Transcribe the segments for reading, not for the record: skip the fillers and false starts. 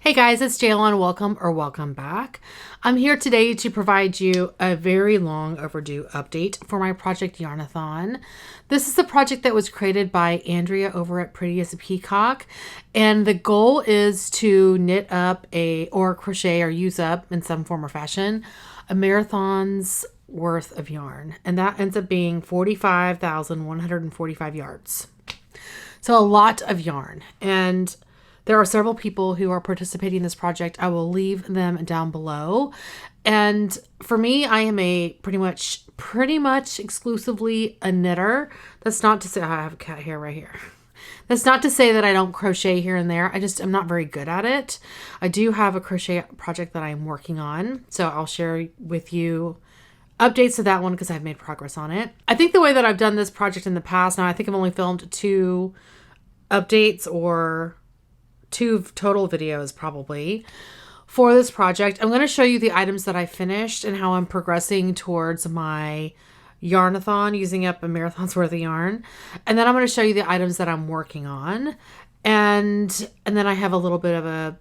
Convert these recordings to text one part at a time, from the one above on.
Hey guys, it's Jaylon. Welcome back. I'm here today to provide you a very long overdue update for my Project Yarnathon. This is a project that was created by Andrea over at Pretty as a Peacock, and the goal is to knit up or crochet or use up in some form or fashion a marathon's worth of yarn, and that ends up being 45,145 yards. So a lot of yarn, and there are several people who are participating in this project. I will leave them down below. And for me, I am a pretty much exclusively a knitter. That's not to say I have a cat hair right here. That's not to say that I don't crochet here and there. I'm not very good at it. I do have a crochet project that I'm working on. So I'll share with you updates to that one because I've made progress on it. I think the way that I've done this project in the past, now I think I've only filmed 2 updates or 2 total videos probably for this project. I'm going to show you the items that I finished and how I'm progressing towards my Yarnathon, using up a marathon's worth of yarn. And then I'm going to show you the items that I'm working on. And then I have a little bit of a,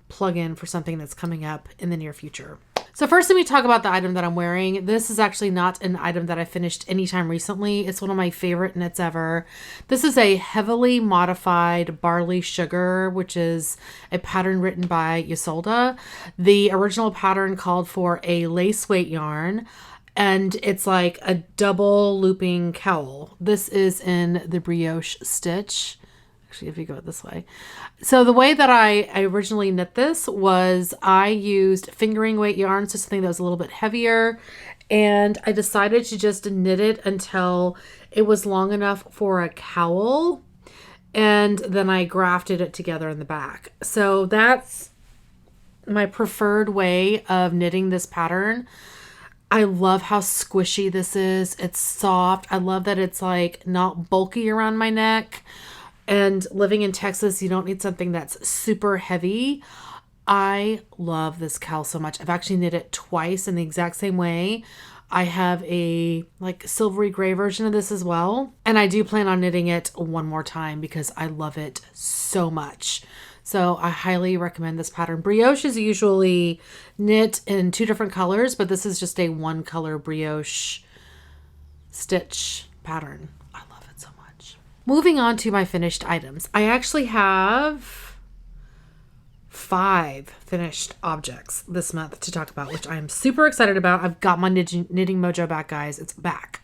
plug-in for something that's coming up in the near future. So first, let me talk about the item that I'm wearing. This is actually not an item that I finished anytime recently. It's one of my favorite knits ever. This is a heavily modified barley sugar, which is a pattern written by Ysolda. The original pattern called for a lace weight yarn, and it's like a double looping cowl. This is in the brioche stitch. Actually, if you go this way. So the way that I originally knit this was I used fingering weight yarn, so something that was a little bit heavier, and I decided to just knit it until it was long enough for a cowl, and then I grafted it together in the back. So that's my preferred way of knitting this pattern. I love how squishy this is. It's soft. I love that it's like not bulky around my neck. And living in Texas, you don't need something that's super heavy. I love this cowl so much. I've actually knit it twice in the exact same way. I have a silvery gray version of this as well. And I do plan on knitting it one more time because I love it so much. So I highly recommend this pattern. Brioche is usually knit in 2 different colors, but this is just a 1 color brioche stitch pattern. Moving on to my finished items. I actually have 5 finished objects this month to talk about, which I am super excited about. I've got my knitting mojo back, guys. It's back.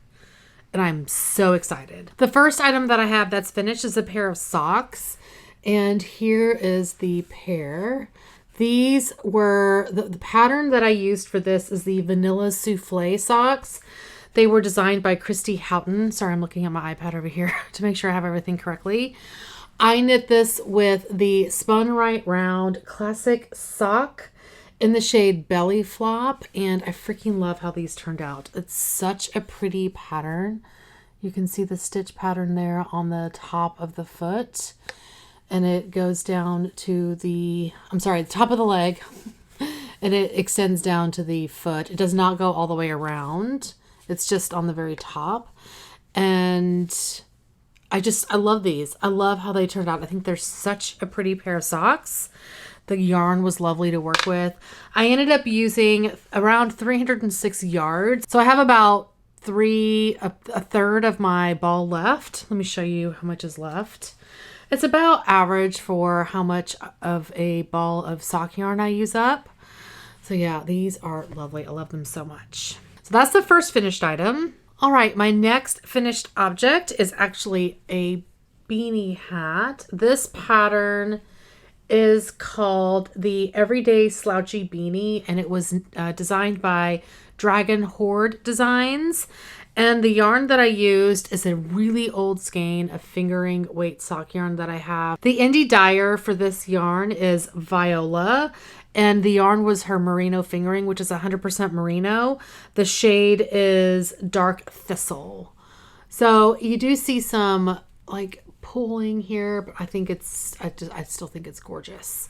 And I'm so excited. The first item that I have that's finished is a pair of socks. And here is the pair. These were, the pattern that I used for this is the Vanilla Souffle socks. They were designed by Christy Houghton. Sorry, I'm looking at my iPad over here to make sure I have everything correctly. I knit this with the Spun Right Round Classic Sock in the shade Belly Flop, and I freaking love how these turned out. It's such a pretty pattern. You can see the stitch pattern there on the top of the foot, and it goes down to the top of the leg, and it extends down to the foot. It does not go all the way around. It's just on the very top. And I love these. I love how they turned out. I think they're such a pretty pair of socks. The yarn was lovely to work with. I ended up using around 306 yards. So I have about a third of my ball left. Let me show you how much is left. It's about average for how much of a ball of sock yarn I use up. So yeah, these are lovely. I love them so much. So that's the first finished item. All right, my next finished object is actually a beanie hat. This pattern is called the Everyday Slouchy Beanie, and it was designed by Dragon Horde Designs. And the yarn that I used is a really old skein of fingering weight sock yarn that I have. The indie dyer for this yarn is Viola, and the yarn was her merino fingering, which is 100% merino. The shade is Dark Thistle. So you do see some pulling here, but I still think it's gorgeous.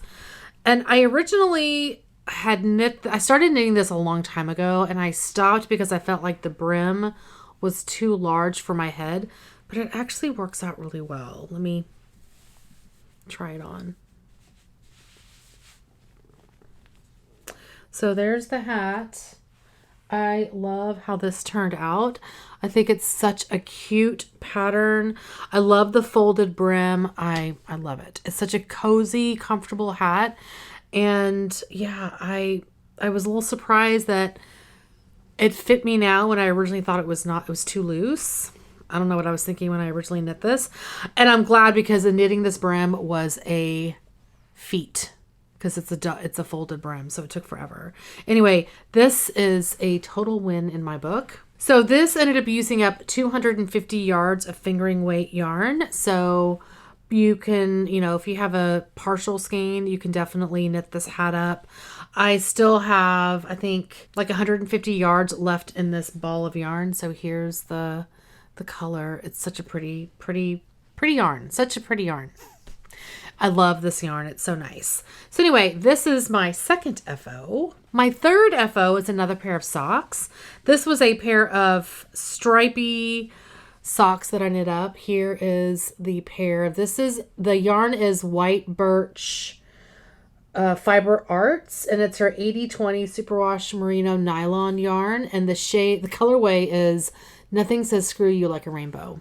And I originally I started knitting this a long time ago, and I stopped because I felt like the brim was too large for my head, but it actually works out really well. Let me try it on. So there's the hat. I love how this turned out. I think it's such a cute pattern. I love the folded brim. I love it. It's such a cozy, comfortable hat. And yeah, I was a little surprised that it fit me now when I originally thought it was not. It was too loose. I don't know what I was thinking when I originally knit this. And I'm glad because the knitting this brim was a feat because it's a folded brim, so it took forever. Anyway, this is a total win in my book. So this ended up using up 250 yards of fingering weight yarn. So you can, if you have a partial skein, you can definitely knit this hat up. I still have, I think, like 150 yards left in this ball of yarn. So here's the color. It's such a pretty yarn. Such a pretty yarn. I love this yarn. It's so nice. So anyway, this is my second FO. My third FO is another pair of socks. This was a pair of stripy socks that I knit up. Here is the pair. The yarn is white birch fiber arts, and it's her 80/20 superwash merino nylon yarn, and the colorway is Nothing Says Screw You Like a Rainbow.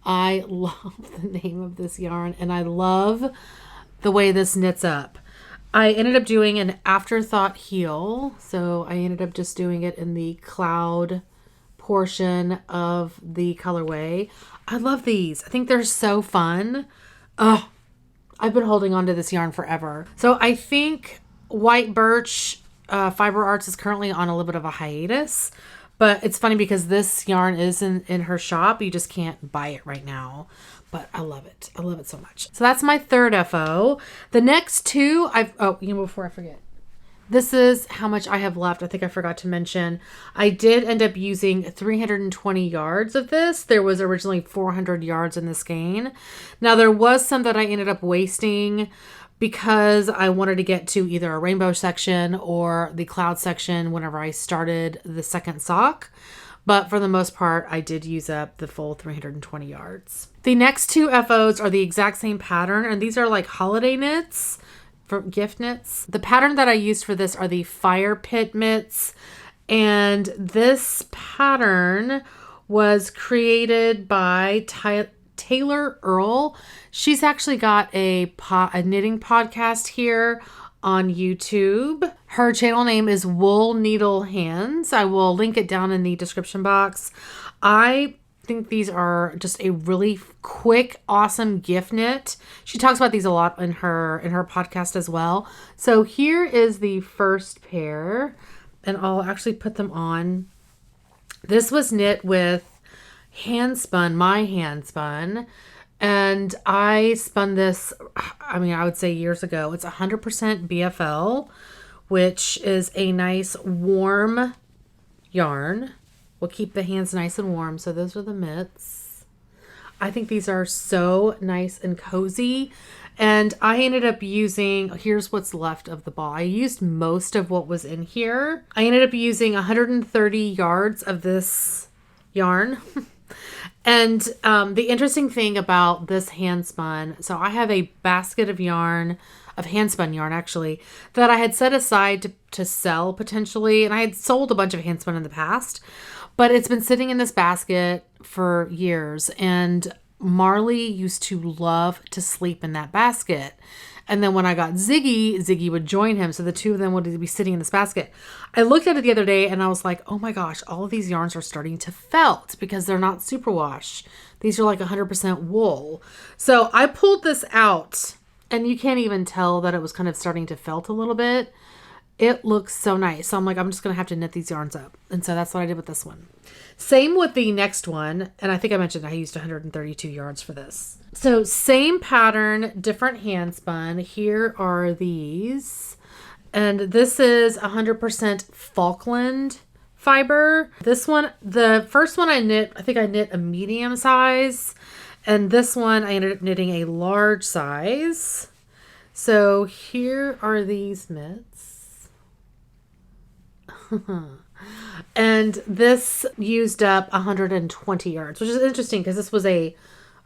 I love the name of this yarn, and I love the way this knits up. I ended up doing an afterthought heel, so I ended up just doing it in the cloud portion of the colorway. I love these. I think they're so fun. Oh, I've been holding on to this yarn forever. So I think white birch fiber arts is currently on a little bit of a hiatus. But it's funny because this yarn is in her shop. You just can't buy it right now. But I love it. I love it so much. So that's my third FO. The next two, before I forget. This is how much I have left. I think I forgot to mention. I did end up using 320 yards of this. There was originally 400 yards in this skein. Now there was some that I ended up wasting because I wanted to get to either a rainbow section or the cloud section whenever I started the second sock. But for the most part, I did use up the full 320 yards. The next two FOs are the exact same pattern, and these are like holiday knits, for gift knits. The pattern that I used for this are the fire pit mitts, and this pattern was created by Taylor Earl. She's actually got a knitting podcast here on YouTube. Her channel name is Wool Needle Hands. I will link it down in the description box. I think these are just a really quick, awesome gift knit. She talks about these a lot in her podcast as well. So here is the first pair, and I'll actually put them on. This was knit with my hand spun, and I spun this, I would say years ago. It's 100% BFL, which is a nice warm yarn. Will keep the hands nice and warm. So those are the mitts. I think these are so nice and cozy. And I ended up using, here's what's left of the ball. I used most of what was in here. I ended up using 130 yards of this yarn. And the interesting thing about this hand spun, so I have a basket of yarn, of hand spun yarn actually, that I had set aside to sell potentially. And I had sold a bunch of hand spun in the past, but it's been sitting in this basket for years. And Marley used to love to sleep in that basket. And then when I got Ziggy would join him. So the two of them would be sitting in this basket. I looked at it the other day and I was like, oh my gosh, all of these yarns are starting to felt because they're not superwash. These are like 100% wool. So I pulled this out and you can't even tell that it was kind of starting to felt a little bit. It looks so nice. So I'm like, I'm just going to have to knit these yarns up. And so that's what I did with this one. Same with the next one. And I think I mentioned I used 132 yards for this. So same pattern, different hand spun. Here are these. And this is 100% Falkland fiber. This one, the first one I knit, I think I knit a medium size. And this one I ended up knitting a large size. So here are these mitts. And this used up 120 yards, which is interesting because this was I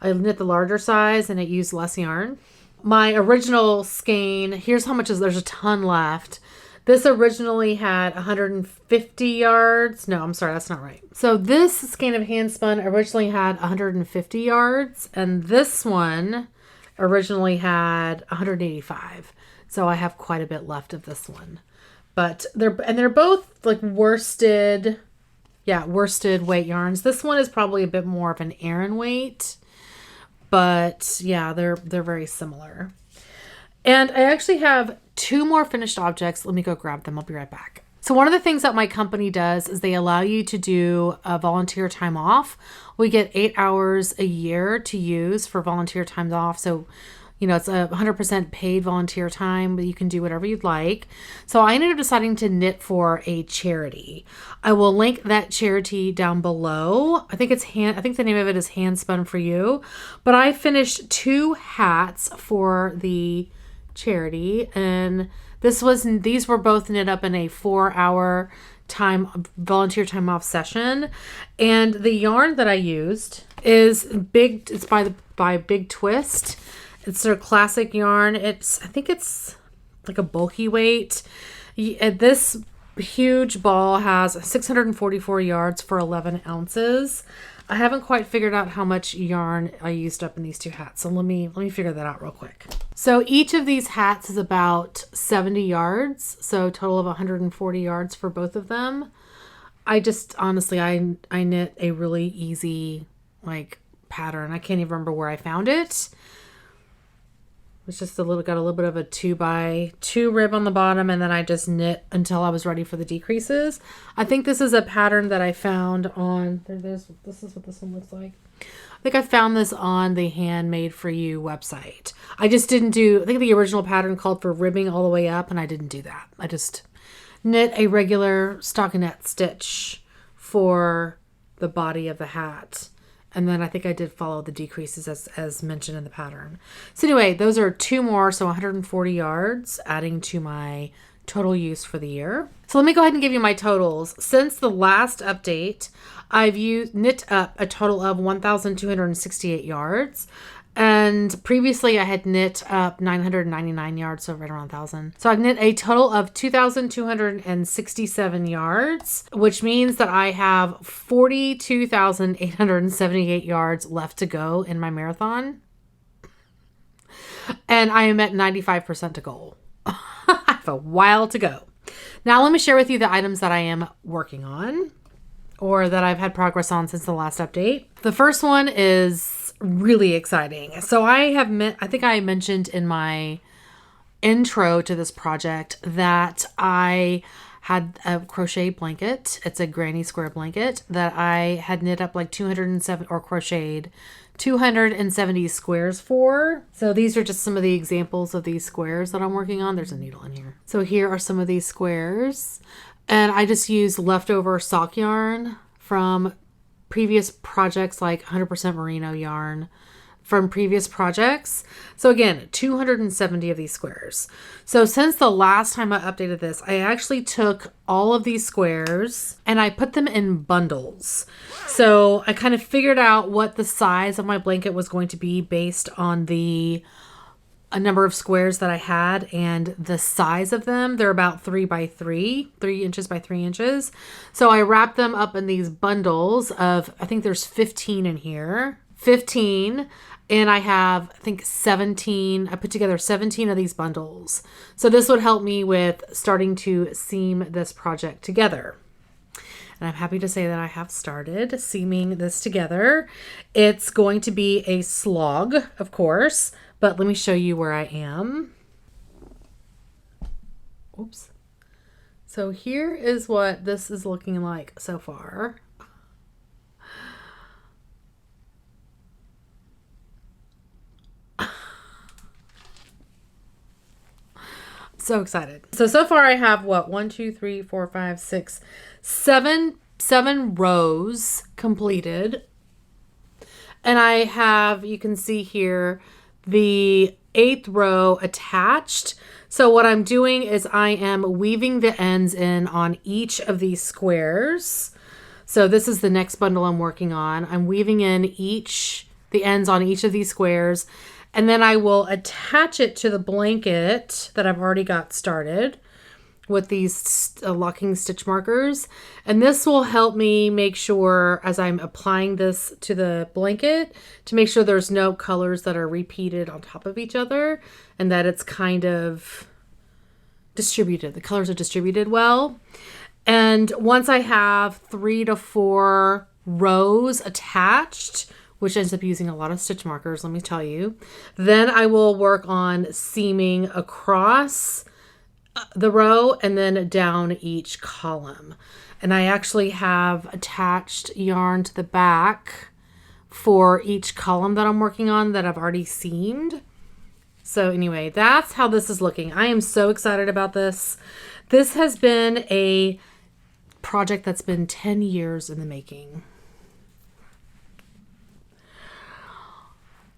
knit the larger size and it used less yarn. my original skein, here's how much is, there's a ton left. This originally had 150 yards. No, I'm sorry, that's not right. So this skein of hand spun originally had 150 yards, and this one originally had 185. So I have quite a bit left of this one. But they're both like worsted weight yarns. This one is probably a bit more of an Aran weight, but yeah, they're very similar. And I actually have 2 more finished objects. Let me go grab them. I'll be right back. So one of the things that my company does is they allow you to do a volunteer time off. We get 8 hours a year to use for volunteer time off. So, you know, it's 100% paid volunteer time, but you can do whatever you'd like. So I ended up deciding to knit for a charity. I will link that charity down below. I think the name of it is Hand Spun For You. But I finished 2 hats for the charity, and these were both knit up in a 4-hour volunteer time off session. And the yarn that I used is big. It's by Big Twist. It's their classic yarn. I think it's like a bulky weight. This huge ball has 644 yards for 11 ounces. I haven't quite figured out how much yarn I used up in these 2 hats. So let me figure that out real quick. So each of these hats is about 70 yards. So total of 140 yards for both of them. I just, honestly, I knit a really easy like pattern. I can't even remember where I found it. It's just got a little bit of a 2x2 rib on the bottom, and then I just knit until I was ready for the decreases. I think this is a pattern that I found on, this is what this one looks like. I think I found this on the Handmade For You website. I just didn't I think the original pattern called for ribbing all the way up, and I didn't do that. I just knit a regular stockinette stitch for the body of the hat. And then I think I did follow the decreases as mentioned in the pattern. So anyway, those are 2 more, so 140 yards, adding to my total use for the year. So let me go ahead and give you my totals. Since the last update, I've knit up a total of 1,268 yards. And previously I had knit up 999 yards, so right around 1,000. So I've knit a total of 2,267 yards, which means that I have 42,878 yards left to go in my marathon. And I am at 95% to goal. I have a while to go. Now let me share with you the items that I am working on, or that I've had progress on since the last update. The first one is really exciting. So I think I mentioned in my intro to this project that I had a crochet blanket. It's a granny square blanket that I had knit up like 207 or crocheted 270 squares for. So these are just some of the examples of these squares that I'm working on. There's a needle in here. So here are some of these squares, and I just used leftover sock yarn from previous projects, like 100% merino yarn from previous projects. So again, 270 of these squares. So since the last time I updated this, I actually took all of these squares and I put them in bundles. So I kind of figured out what the size of my blanket was going to be based on a number of squares that I had and the size of them. They're about 3 inches by 3 inches. So I wrapped them up in these bundles of, I think there's 15 in here, 15. And I have, I think 17, I put together 17 of these bundles. So this would help me with starting to seam this project together. And I'm happy to say that I have started seaming this together. It's going to be a slog, of course, but let me show you where I am. Oops. So here is what this is looking like so far. So excited. So far I have what? 1, 2, 3, 4, 5, 6, 7 rows completed. And I have, you can see here, the 8th row attached. So what I'm doing is I am weaving the ends in on each of these squares. So this is the next bundle I'm working on. I'm weaving in the ends on each of these squares. And then I will attach it to the blanket that I've already got started with these locking stitch markers. And this will help me make sure, as I'm applying this to the blanket, to make sure there's no colors that are repeated on top of each other and that it's kind of distributed. The colors are distributed well. And once I have 3 to 4 rows attached, which ends up using a lot of stitch markers, let me tell you, then I will work on seaming across the row and then down each column. And I actually have attached yarn to the back for each column that I'm working on that I've already seamed. So anyway, that's how this is looking. I am so excited about this. This has been a project that's been 10 years in the making.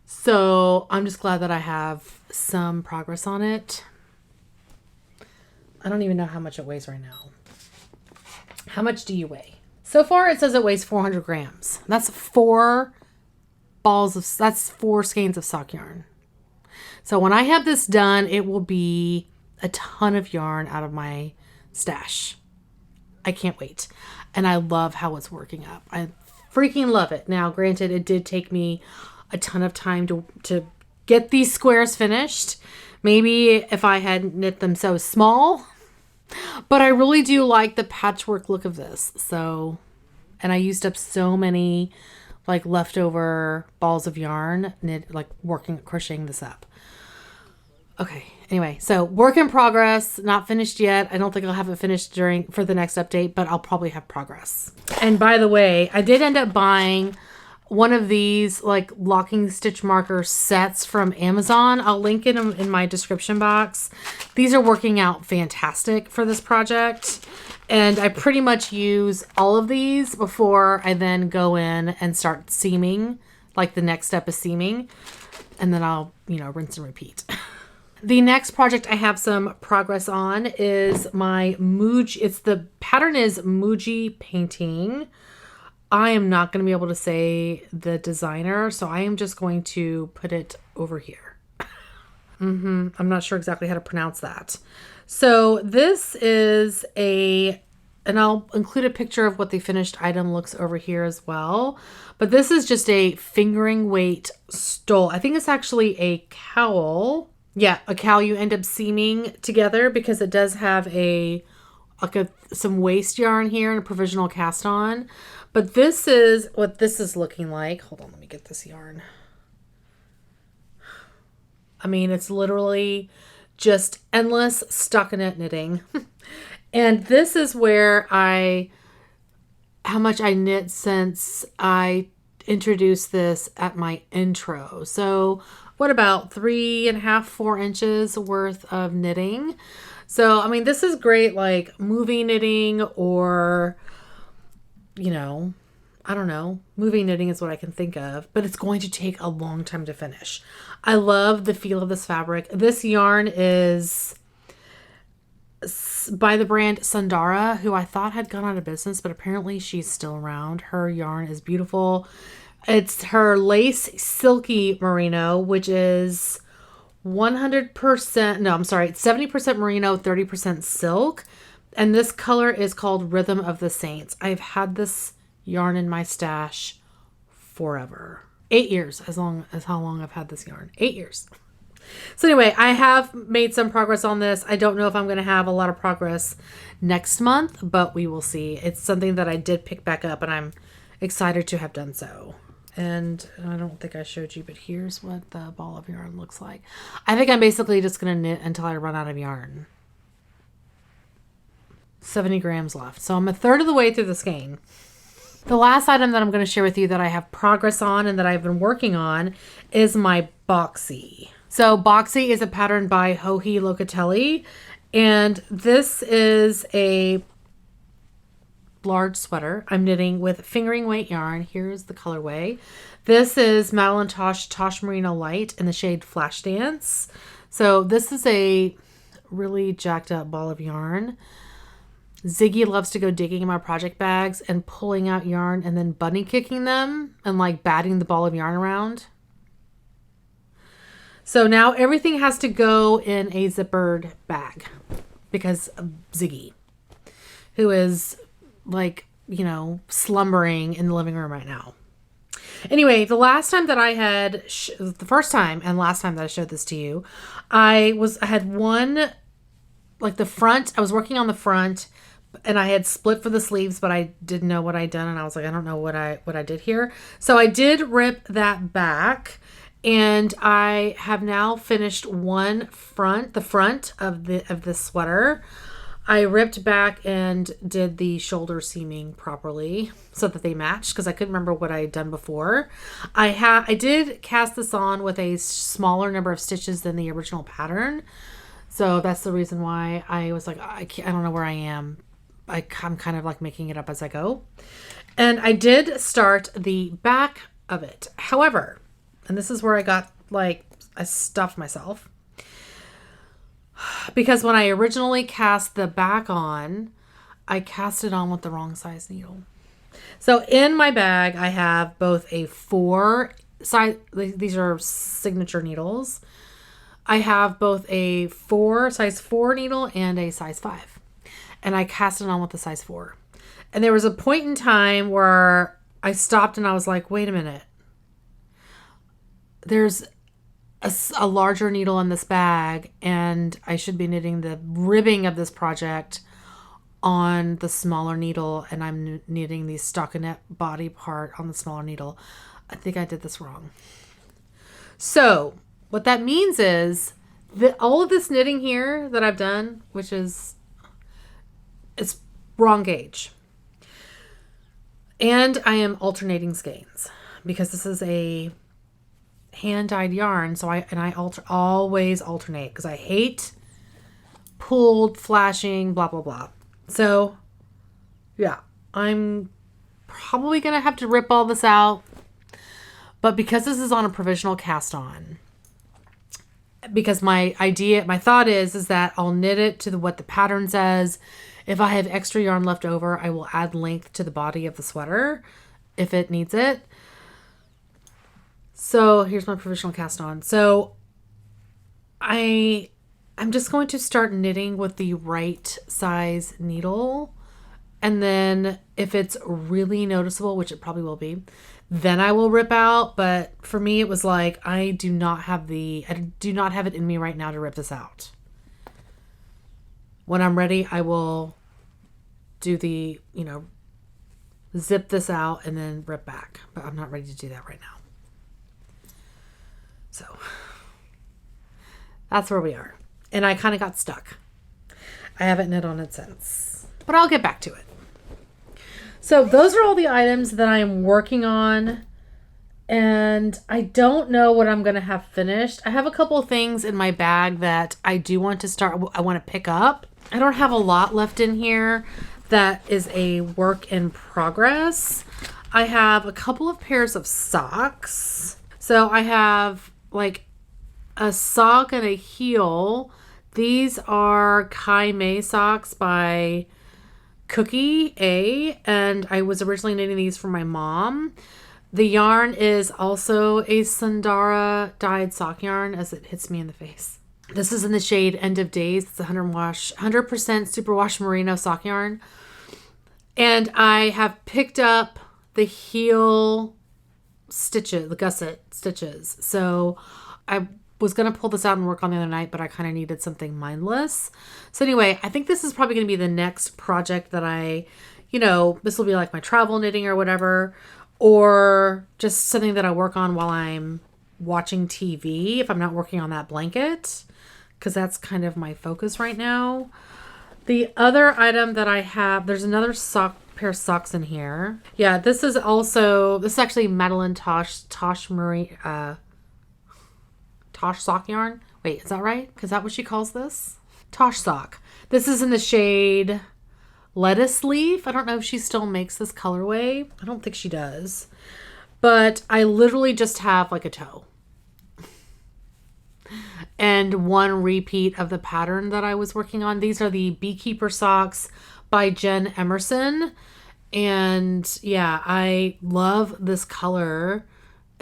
So I'm just glad that I have some progress on it. I don't even know how much it weighs right now. How much do you weigh? So far it says it weighs 400 grams. That's 4 skeins of sock yarn. So when I have this done, it will be a ton of yarn out of my stash. I can't wait. And I love how it's working up. I freaking love it. Now, granted, it did take me a ton of time to get these squares finished. Maybe if I had knit them so small, but I really do like the patchwork look of this. So, and I used up so many like leftover balls of yarn crocheting this up. Okay. Anyway, so work in progress, not finished yet. I don't think I'll have it finished for the next update, but I'll probably have progress. And by the way, I did end up buying one of these like locking stitch marker sets from Amazon. I'll link it in my description box. These are working out fantastic for this project. And I pretty much use all of these before I then go in and start seaming, like the next step is seaming. And then I'll, rinse and repeat. The next project I have some progress on is my Muji. The pattern is Muji painting. I am not going to be able to say the designer, so I am just going to put it over here. I'm not sure exactly how to pronounce that. So this is and I'll include a picture of what the finished item looks over here as well. But this is just a fingering weight stole. I think it's actually a cowl. Yeah, a cowl you end up seaming together because it does have some waste yarn here and a provisional cast on. But this is what this is looking like. Hold on, let me get this yarn. I mean, it's literally just endless stockinette knitting. And this is where how much I knit since I introduced this at my intro. So what about 3.5, 4 inches worth of knitting? So, I mean, this is great, like movie knitting or, I don't know. Movie knitting is what I can think of, but it's going to take a long time to finish. I love the feel of this fabric. This yarn is by the brand Sundara, who I thought had gone out of business, but apparently she's still around. Her yarn is beautiful. It's her lace silky merino, which is 70% merino, 30% silk. And this color is called Rhythm of the Saints. I've had this yarn in my stash forever. 8 years, as how long I've had this yarn. 8 years. So anyway, I have made some progress on this. I don't know if I'm going to have a lot of progress next month, but we will see. It's something that I did pick back up and I'm excited to have done so. And I don't think I showed you, but here's what the ball of yarn looks like. I think I'm basically just going to knit until I run out of yarn. 70 grams left. So I'm a third of the way through the skein. The last item that I'm going to share with you that I have progress on and that I've been working on is my boxy. So boxy is a pattern by Joji Locatelli, and this is a large sweater I'm knitting with fingering weight yarn. Here's the colorway. This is Madeline Tosh Merino Light in the shade Flash Dance. So this is a really jacked up ball of yarn. Ziggy loves to go digging in my project bags and pulling out yarn and then bunny kicking them and like batting the ball of yarn around. So now everything has to go in a zippered bag because of Ziggy, who is like, slumbering in the living room right now. Anyway, the last time that I had, the first time and last time that I showed this to you, I had one, like the front, I was working on the front and I had split for the sleeves, but I didn't know what I'd done. And I was like, I don't know what I did here. So I did rip that back, and I have now finished the front of the sweater. I ripped back and did the shoulder seaming properly so that they matched, because I couldn't remember what I had done before. I did cast this on with a smaller number of stitches than the original pattern. So that's the reason why I was like, I don't know where I am. I'm kind of like making it up as I go. And I did start the back of it. However, and this is where I stuffed myself. Because when I originally cast the back on, I cast it on with the wrong size needle. So in my bag, I have both a 4 size, these are signature needles. I have both a size 4 needle and a size 5. And I cast it on with the size 4. And there was a point in time where I stopped and I was like, wait a minute. There's a larger needle in this bag, and I should be knitting the ribbing of this project on the smaller needle, and I'm knitting the stockinette body part on the smaller needle. I think I did this wrong. So what that means is that all of this knitting here that I've done, which is, it's wrong gauge. And I am alternating skeins because this is a hand-dyed yarn. So I always alternate because I hate pulled, flashing, blah, blah, blah. So yeah, I'm probably going to have to rip all this out. But because this is on a provisional cast on, because my thought is that I'll knit it to what the pattern says. If I have extra yarn left over, I will add length to the body of the sweater if it needs it. So here's my provisional cast on. So I'm just going to start knitting with the right size needle. And then if it's really noticeable, which it probably will be, then I will rip out. But for me, it was like, I do not have it in me right now to rip this out. When I'm ready, I will do the, zip this out and then rip back. But I'm not ready to do that right now. So that's where we are. And I kind of got stuck. I haven't knit on it since. But I'll get back to it. So those are all the items that I'm working on. And I don't know what I'm going to have finished. I have a couple of things in my bag that I do want to pick up. I don't have a lot left in here that is a work in progress. I have a couple of pairs of socks. So I have like a sock and a heel. These are Kai Mei socks by Cookie A. And I was originally knitting these for my mom. The yarn is also a Sundara dyed sock yarn as it hits me in the face. This is in the shade End of Days. It's 100% superwash merino sock yarn. And I have picked up the heel stitches, the gusset stitches. So I was going to pull this out and work on the other night, but I kind of needed something mindless. So anyway, I think this is probably going to be the next project that this will be like my travel knitting or whatever, or just something that I work on while I'm watching TV if I'm not working on that blanket, because that's kind of my focus right now. The other item that I have, there's another pair of socks in here. Yeah, this is actually Madeline Tosh sock yarn. Wait, is that right? Is that what she calls this? Tosh sock. This is in the shade Lettuce Leaf. I don't know if she still makes this colorway. I don't think she does. But I literally just have like a toe. And one repeat of the pattern that I was working on. These are the Beekeeper socks by Jen Emerson. And yeah, I love this color.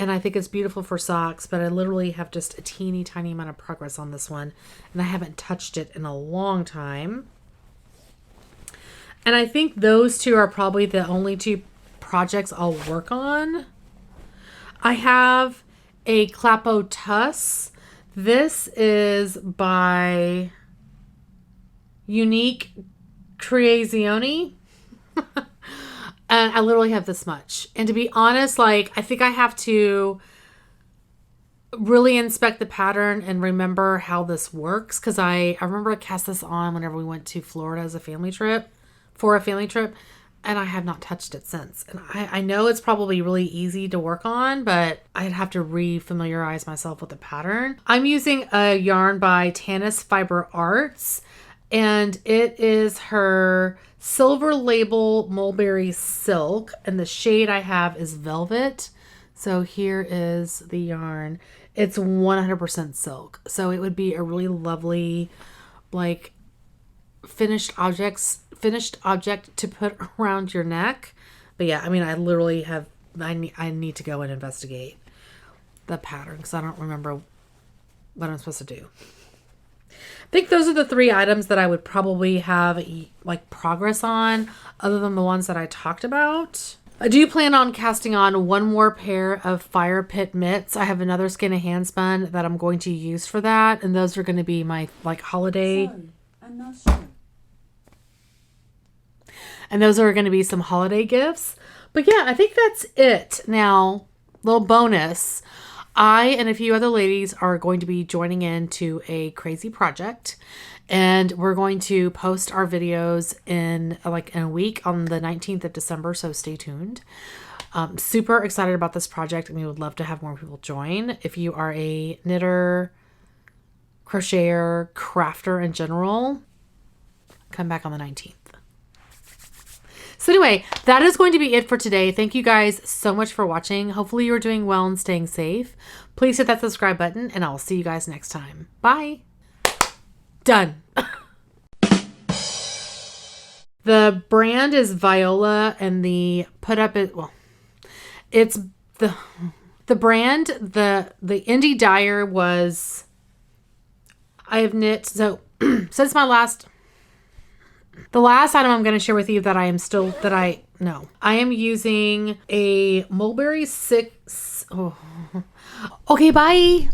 and I think it's beautiful for socks, but I literally have just a teeny tiny amount of progress on this one, and I haven't touched it in a long time. And I think those two are probably the only two projects I'll work on. I have a Clapo Tuss. This is by Unique Creazioni. And I literally have this much. And to be honest, like, I think I have to really inspect the pattern and remember how this works. Because I remember I cast this on whenever we went to Florida as a family trip. For a family trip, and I have not touched it since. And I know it's probably really easy to work on, but I'd have to re-familiarize myself with the pattern. I'm using a yarn by Tanis Fiber Arts, and it is her Silver Label Mulberry Silk, and the shade I have is Velvet. So here is the yarn. It's 100% silk, so it would be a really lovely, like, finished object to put around your neck. But yeah, I mean, I literally have, I need to go and investigate the pattern because I don't remember what I'm supposed to do. I think those are the 3 items that I would probably have like progress on, other than the ones that I talked about. I do plan on casting on 1 more pair of Fire Pit mitts. I have another skein of handspun that I'm going to use for that, and those are going to be my like holiday. Sorry, I'm not sure. And those are going to be some holiday gifts. But yeah, I think that's it. Now, little bonus. I and a few other ladies are going to be joining into a crazy project. And we're going to post our videos in a week on the 19th of December. So stay tuned. Super excited about this project. And we would love to have more people join. If you are a knitter, crocheter, crafter in general, come back on the 19th. So anyway, that is going to be it for today. Thank you guys so much for watching. Hopefully you're doing well and staying safe. Please hit that subscribe button, and I'll see you guys next time. Bye. Done. The brand is Viola, and the put up it, well, it's the brand, the indie dyer was, I have knit, so since my last, the last item I'm going to share with you that I am using a Mulberry 6. Oh. Okay, bye.